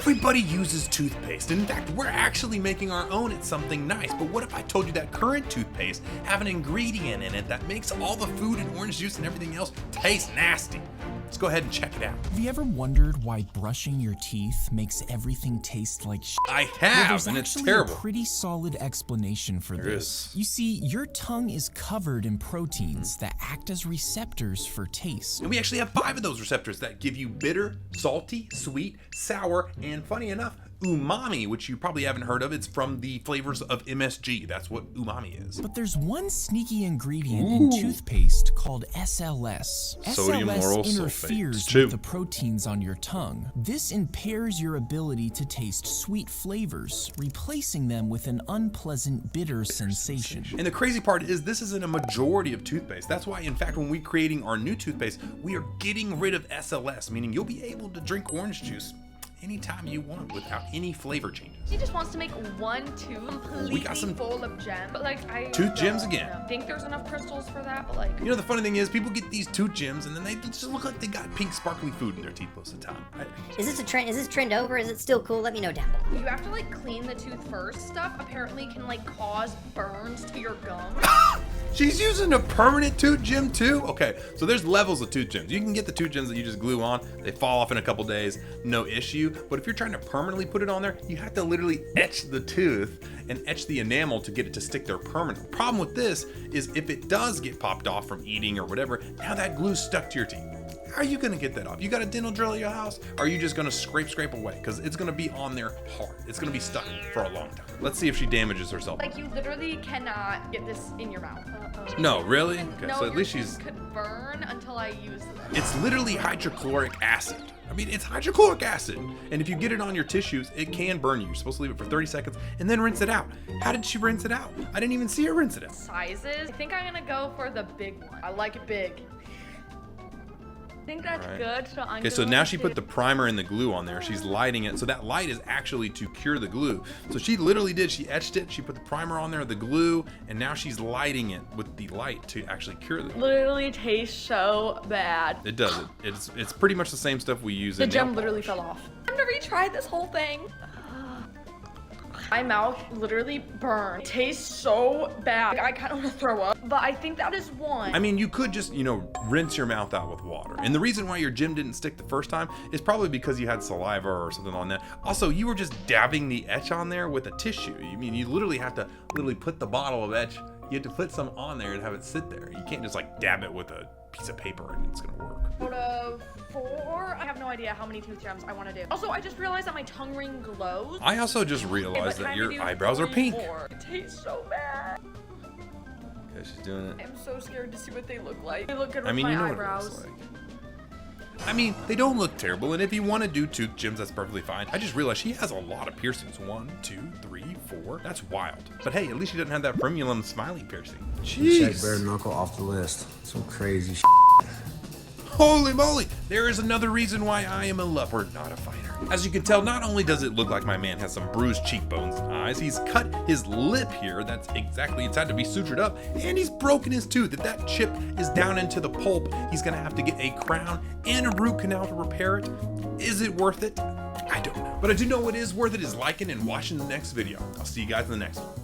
Everybody uses toothpaste. In fact, we're actually making our own at something nice. But what if I told you that current toothpaste have an ingredient in it that makes all the food and orange juice and everything else taste nasty? Let's go ahead and check it out. Have you ever wondered why brushing your teeth makes everything taste like shit? I have, There's and it's actually terrible. a pretty solid explanation for There this. is. You see, your tongue is covered in proteins that act as receptors for taste. And we actually have 5 of those receptors that give you bitter, salty, sweet, sour, and funny enough, umami, which you probably haven't heard of. It's from the flavors of MSG. That's what umami is. But there's one sneaky ingredient in toothpaste called SLS. Sodium lauryl SLS sulfate. interferes It's true. with the proteins on your tongue. This impairs your ability to taste sweet flavors, replacing them with an unpleasant bitter sensation. And the crazy part is this isn't a majority of toothpaste. That's why, in fact, when we're creating our new toothpaste, we are getting rid of SLS, meaning you'll be able to drink orange juice anytime you want without any flavor changes. She just wants to make one tooth completely full of gems. But like, I Tooth gems again. think there's enough crystals for that, but like, You know, the funny thing is people get these tooth gems and then they just look like they got pink sparkly food in their teeth most of the time. Is this a trend? Is this trend over? Is it still cool? Let me know down below. you have to like clean the tooth first. Stuff apparently can like cause burns to your gums. She's using a permanent tooth gem too? Okay, so there's levels of tooth gems. You can get the tooth gems that you just glue on. They fall off in a couple days, no issue. But if you're trying to permanently put it on there, you have to literally etch the tooth and etch the enamel to get it to stick there permanently. Problem with this is if it does get popped off from eating or whatever, now that glue's stuck to your teeth. How are you gonna get that off? You got a dental drill at your house? Or are you just gonna scrape away? Because it's gonna be on there hard. It's gonna be stuck for a long time. Let's see if she damages herself. Like, you literally cannot get this in your mouth. No, really? Okay, No, so at your least teeth she's... could burn until I use them. It's literally hydrochloric acid. I mean, it's hydrochloric acid. And if you get it on your tissues, it can burn you. You're supposed to leave it for 30 seconds and then rinse it out. How did she rinse it out? I didn't even see her rinse it out. Sizes. I think I'm gonna go for the big one. I like it big. I think that's Alright. good. So I'm Okay, so going now she to- put the primer and the glue on there. She's lighting it. So that light is actually to cure the glue. So she literally did. She etched it. She put the primer on there, the glue, and now she's lighting it with the light to actually cure the glue. Literally tastes so bad. It does it. It's pretty much the same stuff we use The in gem nail literally polish. fell off. I'm gonna retry this whole thing. My mouth literally burned. It tastes so bad. I kind of want to throw up, but I think that is one. I mean, you could just, rinse your mouth out with water. And the reason why your gem didn't stick the first time is probably because you had saliva or something on that. Also, you were just dabbing the etch on there with a tissue. I mean, you literally have to put the bottle of etch. You have to put some on there and have it sit there. You can't just like dab it with a piece of paper and it's gonna work. Out of 4, I have no idea how many tooth gems I want to do. Also, I just realized that my tongue ring glows. I also just realized that your eyebrows are pink. It tastes so bad. Okay, she's doing it. I'm so scared to see what they look like. They look good with I mean, my you know eyebrows. what it looks like. I mean, they don't look terrible, and if you want to do tooth gems, that's perfectly fine. I just realized she has a lot of piercings. 1, 2, 3, 4. That's wild. But hey, at least she doesn't have that frenulum smiley piercing. Check Jeez. bare knuckle off the list. Some crazy Holy moly! There is another reason why I am a lover, not a fighter. As you can tell, not only does it look like my man has some bruised cheekbones and eyes, he's cut his lip here. That's exactly, it's had to be sutured up, and he's broken his tooth. If that chip is down into the pulp, he's gonna have to get a crown and a root canal to repair it. Is it worth it? I don't know. But I do know what is worth it is liking and watching the next video. I'll see you guys in the next one.